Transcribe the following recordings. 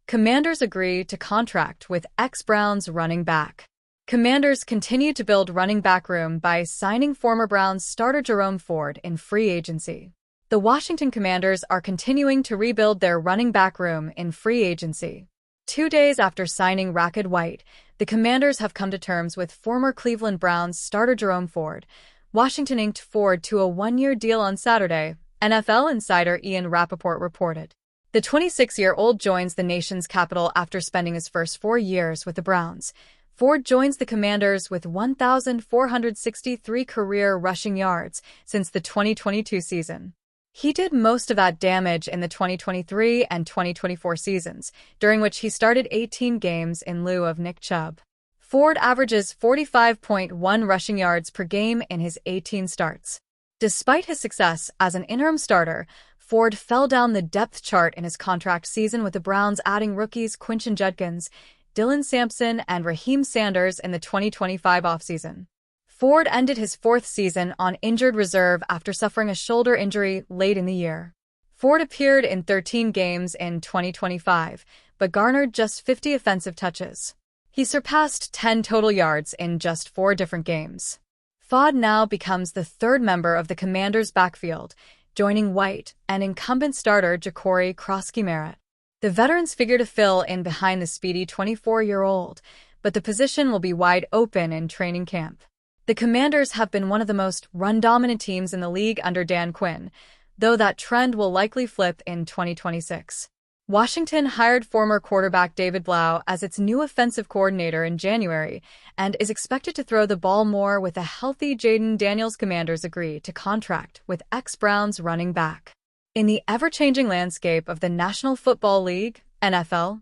Commanders agree to contract with ex-Browns running back. Commanders continue to build running back room by signing former Browns starter Jerome Ford in free agency. The Washington Commanders are continuing to rebuild their running back room in free agency. 2 days after signing Rachaad White, the Commanders have come to terms with former Cleveland Browns starter Jerome Ford. Washington inked Ford to a 1-year deal on Saturday, NFL insider Ian Rapoport reported. The 26-year-old joins the nation's capital after spending his first 4 years with the Browns. Ford joins the Commanders with 1,463 career rushing yards since the 2022 season. He did most of that damage in the 2023 and 2024 seasons, during which he started 18 games in lieu of Nick Chubb. Ford averages 45.1 rushing yards per game in his 18 starts. Despite his success as an interim starter, Ford fell down the depth chart in his contract season, with the Browns adding rookies Quinshon Judkins, Dylan Sampson, and Raheem Sanders in the 2025 offseason. Ford ended his 4th season on injured reserve after suffering a shoulder injury late in the year. Ford appeared in 13 games in 2025, but garnered just 50 offensive touches. He surpassed 10 total yards in just 4 different games. Ford now becomes the 3rd member of the Commanders' backfield, joining White and incumbent starter Jacory Krosky-Merritt. The veterans figure to fill in behind the speedy 24-year-old, but the position will be wide open in training camp. The Commanders have been one of the most run-dominant teams in the league under Dan Quinn, though that trend will likely flip in 2026. Washington hired former quarterback David Blau as its new offensive coordinator in January and is expected to throw the ball more with a healthy Jayden Daniels. Commanders agree to contract with ex-Browns running back. In the ever-changing landscape of the National Football League, NFL,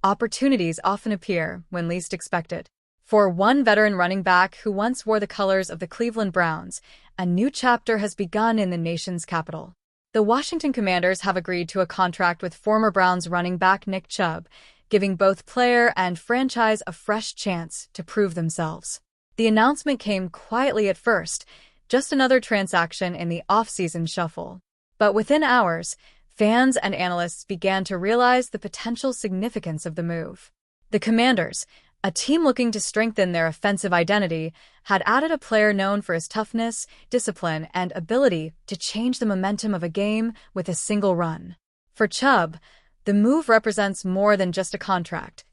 opportunities often appear when least expected. For one veteran running back who once wore the colors of the Cleveland Browns, a new chapter has begun in the nation's capital. The Washington Commanders have agreed to a contract with former Browns running back Nick Chubb, giving both player and franchise a fresh chance to prove themselves. The announcement came quietly at first, just another transaction in the off-season shuffle. But within hours, fans and analysts began to realize the potential significance of the move. The Commanders, a team looking to strengthen their offensive identity, had added a player known for his toughness, discipline, and ability to change the momentum of a game with a single run. For Chubb, the move represents more than just a contract.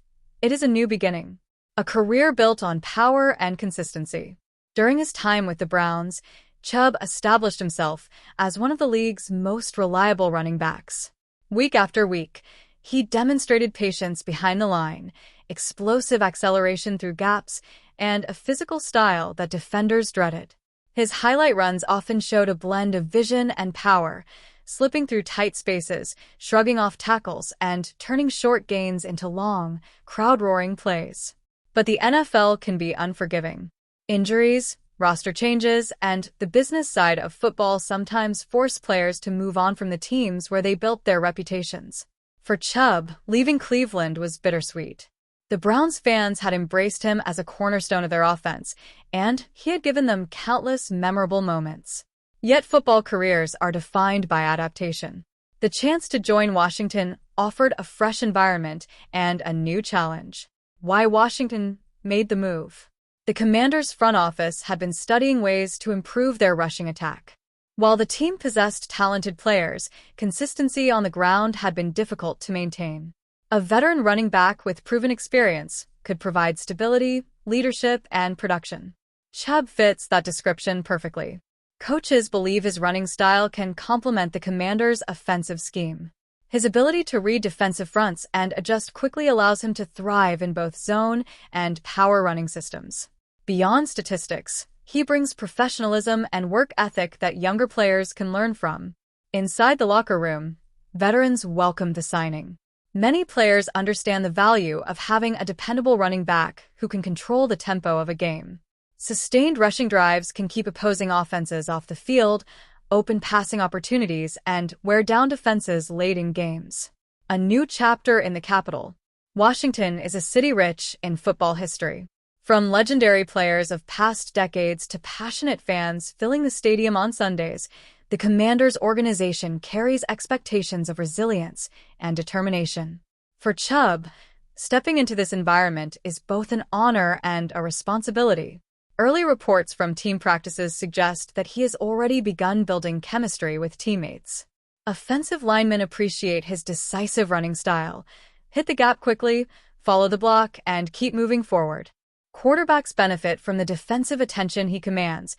It is a new beginning, a career built on power and consistency. During his time with the Browns, Chubb established himself as one of the league's most reliable running backs. Week after week, he demonstrated patience behind the line, explosive acceleration through gaps, and a physical style that defenders dreaded. His highlight runs often showed a blend of vision and power, slipping through tight spaces, shrugging off tackles, and turning short gains into long, crowd-roaring plays. But the NFL can be unforgiving. Injuries, roster changes, and the business side of football sometimes force players to move on from the teams where they built their reputations. For Chubb, leaving Cleveland was bittersweet. The Browns fans had embraced him as a cornerstone of their offense, and he had given them countless memorable moments. Yet football careers are defined by adaptation. The chance to join Washington offered a fresh environment and a new challenge. Why Washington made the move? The Commanders' front office had been studying ways to improve their rushing attack. While the team possessed talented players, consistency on the ground had been difficult to maintain. A veteran running back with proven experience could provide stability, leadership, and production. Chubb fits that description perfectly. Coaches believe his running style can complement the Commanders' offensive scheme. His ability to read defensive fronts and adjust quickly allows him to thrive in both zone and power running systems. Beyond statistics, he brings professionalism and work ethic that younger players can learn from. Inside the locker room, veterans welcomed the signing. Many players understand the value of having a dependable running back who can control the tempo of a game. Sustained rushing drives can keep opposing offenses off the field, open passing opportunities, and wear down defenses late in games. A new chapter in the capital. Washington is a city rich in football history. From legendary players of past decades to passionate fans filling the stadium on Sundays, the Commanders organization carries expectations of resilience and determination. For Chubb, stepping into this environment is both an honor and a responsibility. Early reports from team practices suggest that he has already begun building chemistry with teammates. Offensive linemen appreciate his decisive running style. Hit the gap quickly, follow the block, and keep moving forward. Quarterbacks benefit from the defensive attention he commands,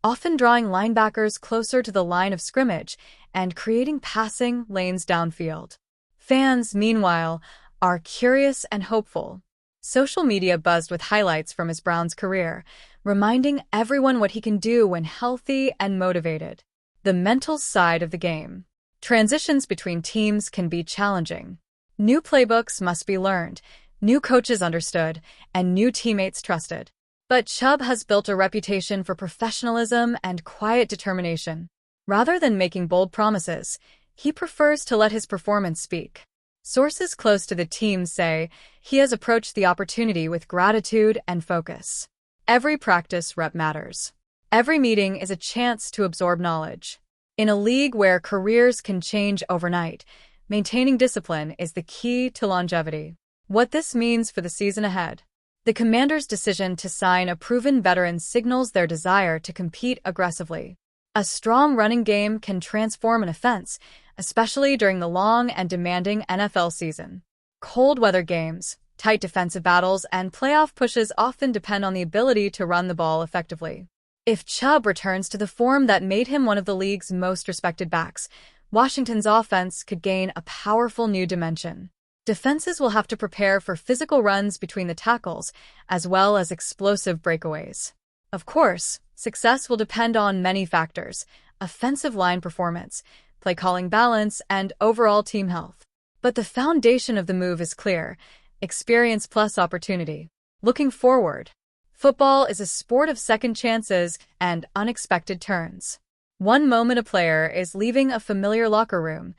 often drawing linebackers closer to the line of scrimmage and creating passing lanes downfield. Fans, meanwhile, are curious and hopeful. Social media buzzed with highlights from his Browns career, reminding everyone what he can do when healthy and motivated. The mental side of the game. Transitions between teams can be challenging. New playbooks must be learned, new coaches understood, and new teammates trusted. But Chubb has built a reputation for professionalism and quiet determination. Rather than making bold promises, he prefers to let his performance speak. Sources close to the team say he has approached the opportunity with gratitude and focus. Every practice rep matters. Every meeting is a chance to absorb knowledge. In a league where careers can change overnight, maintaining discipline is the key to longevity. What this means for the season ahead. The Commanders' decision to sign a proven veteran signals their desire to compete aggressively. A strong running game can transform an offense, especially during the long and demanding NFL season. Cold weather games, tight defensive battles, and playoff pushes often depend on the ability to run the ball effectively. If Chubb returns to the form that made him one of the league's most respected backs, Washington's offense could gain a powerful new dimension. Defenses will have to prepare for physical runs between the tackles, as well as explosive breakaways. Of course, success will depend on many factors: offensive line performance, play calling balance, and overall team health. But the foundation of the move is clear: experience plus opportunity. Looking forward, football is a sport of second chances and unexpected turns. One moment a player is leaving a familiar locker room,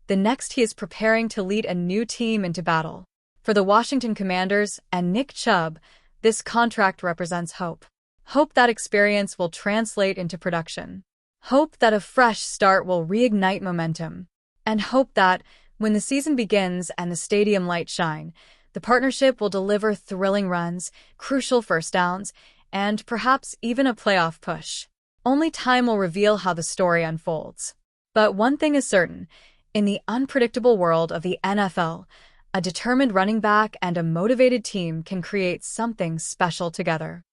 the next he is preparing to lead a new team into battle. For the Washington Commanders and Nick Chubb, this contract represents hope. Hope that experience will translate into production. Hope that a fresh start will reignite momentum. And hope that, when the season begins and the stadium lights shine, the partnership will deliver thrilling runs, crucial first downs, and perhaps even a playoff push. Only time will reveal how the story unfolds. But one thing is certain: in the unpredictable world of the NFL, a determined running back and a motivated team can create something special together.